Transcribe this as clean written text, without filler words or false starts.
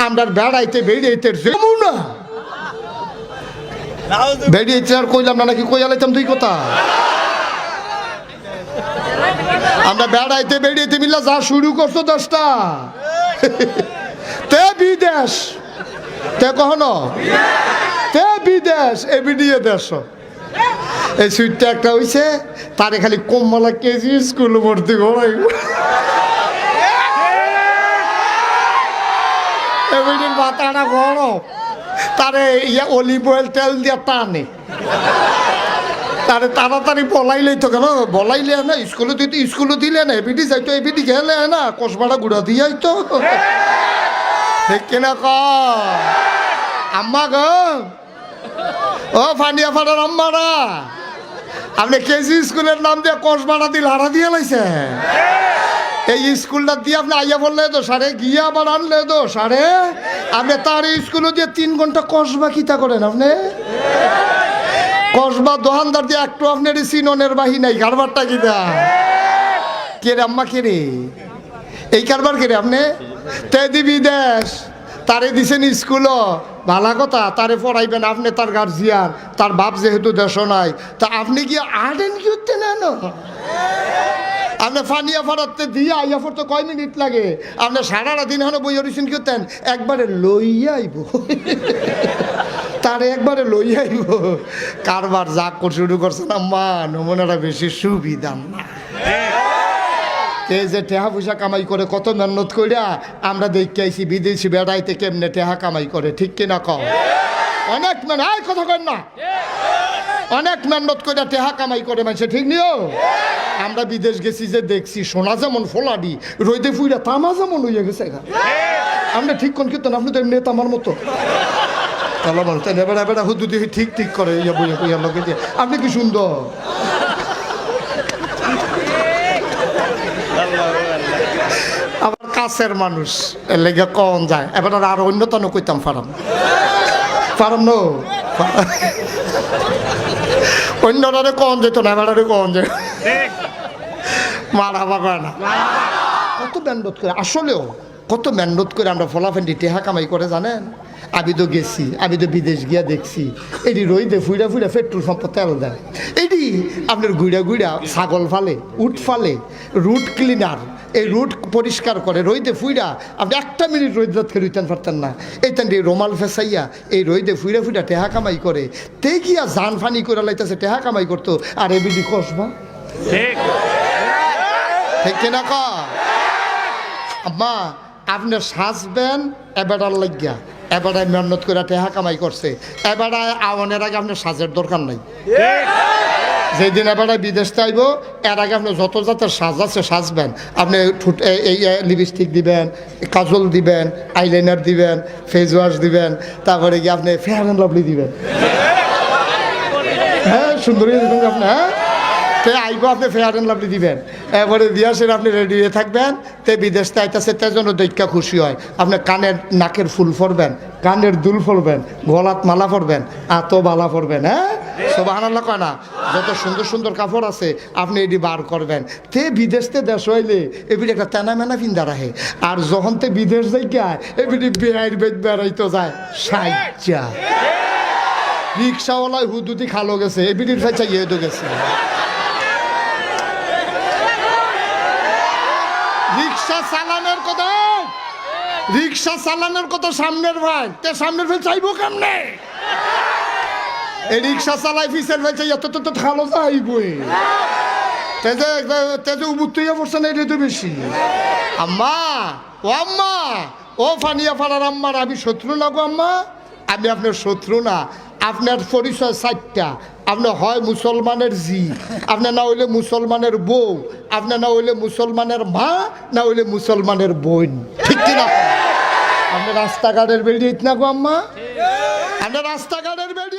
আমরা বেড়াইতে বেড়াইতে যাবো না, বেড়িয়েছে আর কইলাম না নাকি কইয়ালাইতাম তুই কথা। আমরা বেড়াইতে বেড়াইতে মিল্লা যা শুরু করছো 10টা তে বিদেশ তে কখনো তে বিদেশ এবিডিয়ে দেশ। এই সুইটটা একটা হইছে তারে খালি কমলা কেজি স্কুল ভর্তি করাই এবিডির মাথাটা গরম, তারে অলিভ অয়েল তেল দিয়ে টানে, তারে তাড়াতাড়ি বলাইলে তো কেন বলাইলে না স্কুলে দিলে না এবিডি যাইতো এবিডি গেলে না কসবাটা গুড়া দিয়াই তো ঠিক কিনা ক আম্মা গো ও ফানিয়া ফাটার আম্মারা আপনি কেজি স্কুলের নাম দিয়ে কসবাটা দিয়ে লাড়া দিয়ে লাইছে। এই স্কুলটা দিয়ে আপনি আইয়া বললে তো সারে গিয়া আবার আনলে তো সারে আপনি তার স্কুলে দিয়ে 3 ঘন্টা কসবা কিতা করেন আপনি কসবা দোকানদার দিয়ে একটু আপনার সিননের বাহি নাই কারবারটা কিতা কে রে আম্মা কে রে এই কারবার কে রে আপনি তে দিবি দেশ তারে দিছেন স্কুলও ভালো কথা তারে পড়াইবেন আপনি তার গার্জিয়ান তার বাপ যেহেতু দেশ নাই তা আপনি কি আর্টেন কি হতে না আপনি ফানিয়া ফাড়াতে দিয়ে আইয়া পড়তে কয় মিনিট লাগে আপনি সারাটা দিন এখন বই অরিশন কি করতেন একবারে লইয়া আইব তারে একবারে লইয়া আইব কারবার যা শুরু করছেন আম্মা নমুনাটা বেশি সুবিধা না। এই যে টেহা পয়সা কামাই করে কত মেহনত কইরা আমরা দেখতে আইছি বিদেশি বেড়াইতে কেমনে টেহা কামাই করে ঠিক কিনা কও অনেক কথা কন না অনেক মেহনত করে টেহা কামাই করে মানুষে ঠিক নিও। আমরা বিদেশ গেছি যে দেখছি সোনা যেমন ফোলাডি রইদে ফুইরা তামা যেমন হইয়া গেছে আমরা ঠিক কোন কীর্তন আপনি তো এমনি তামার মতো তাহলে বলতেন এবার এবার হুদু দিয়ে ঠিক ঠিক করে ইয়া বইয়া বইয়া লোকে দিয়ে আপনি কি সুন্দর আবার কাছের মানুষ এর লেগে কম যায় এবার আর অন্যতম কইতাম ফারাম নো অন্যরা কম যেত না এবার কম যায় মারা বাবা না কত মেহনত করে আসলেও কত মেহনত করে আমরা ফলাফেন্ডি টেহা কামাই করে জানেন। আমি তো গেছি আমি তো বিদেশ গিয়া দেখছি এটি রইদে ফুইরা ফুইরা পেট্রোল পাম্পে তেল দেয় এটি আপনার গুইড়া ছাগল ফালে উট ফালে রুট ক্লিনার এই রুট পরিষ্কার করে রইদে ফুইরা আপনি 1 মিনিট রইদাত করে রইতেন পারতেন না এইতেন রোমাল ফেসাইয়া এই রইদে ফুইরা ফুইরা টেহা কামাই করে তে গিয়া জান ফানি করে লাইতেছে টেহা কামাই করতো আর এবিডি কসবা ঠিক কিনা ক আম্মা আপনি সাজবেন এবারার লাগিয়া এবারায় মেহনত করে টেহা কামাই করছে এবারায় আওয়ানের আগে আপনার সাজের দরকার নাই যেদিন এবারে বিদেশে আইব এর আগে আপনি যত জাতের সাজ আছে সাজবেন আপনি এই লিপস্টিক দিবেন কাজল দিবেন আইলাইনার দিবেন ফেস ওয়াশ দিবেন তারপরে গিয়ে আপনি ফেয়ার অ্যান্ড লাভলি দিবেন হ্যাঁ সুন্দরী দিবেন আপনি হ্যাঁ তে আইব আপনি ফেয়ার অ্যান্ড লাভলি দিবেন এরপরে দিয়া সেটা আপনি রেডি হয়ে থাকবেন তে বিদেশে আইতেছে তার জন্য দেখা খুশি হয় আপনি কানের নাকের ফুল পরবেন কানের দুল পরবেন গলাত মালা পরবেন আত বালা পরবেন হ্যাঁ সুবহানাল্লাহ কয় না যত সুন্দর সুন্দর কাপড় আছে আপনি এটি বার করবেন তে বিদেশতে দেশ হইলে এবিটি একটা তেনা মেনা ফিন্দা রাখে আর যখন তে বিদেশ যাই গায় এবিটি বেড়াইর বেদ বেড়াইতে যায় সাইজা রিক্সাওয়ালায় হুদুতি খালো গেছে এবিটির সাইজা ইয়ে গেছে রিক্সা চালানোর কথা সামনের ভাই তে সামনের ভাই চাইবো কেমনে এই রিক্সা চালাই ফিসের ভাই চাই এত তো খালো যাইবই তেজে উবুত্তইয়া পড়ছে না এটা তো বেশি আম্মা ও ফানিয়া ফাড়ার আম্মার আমি শত্রু না গো আম্মা আমি আপনার শত্রু না আপনার পরিচয় 4টা আপনার হয় মুসলমানের জি আপনার না হইলে মুসলমানের বউ আপনার না হইলে মুসলমানের মা না হইলে মুসলমানের বোন ঠিক কিনা আপনার রাস্তাঘাটের বেরিয়ে না গো আম্মা আপনার রাস্তাঘাটের বেরিয়ে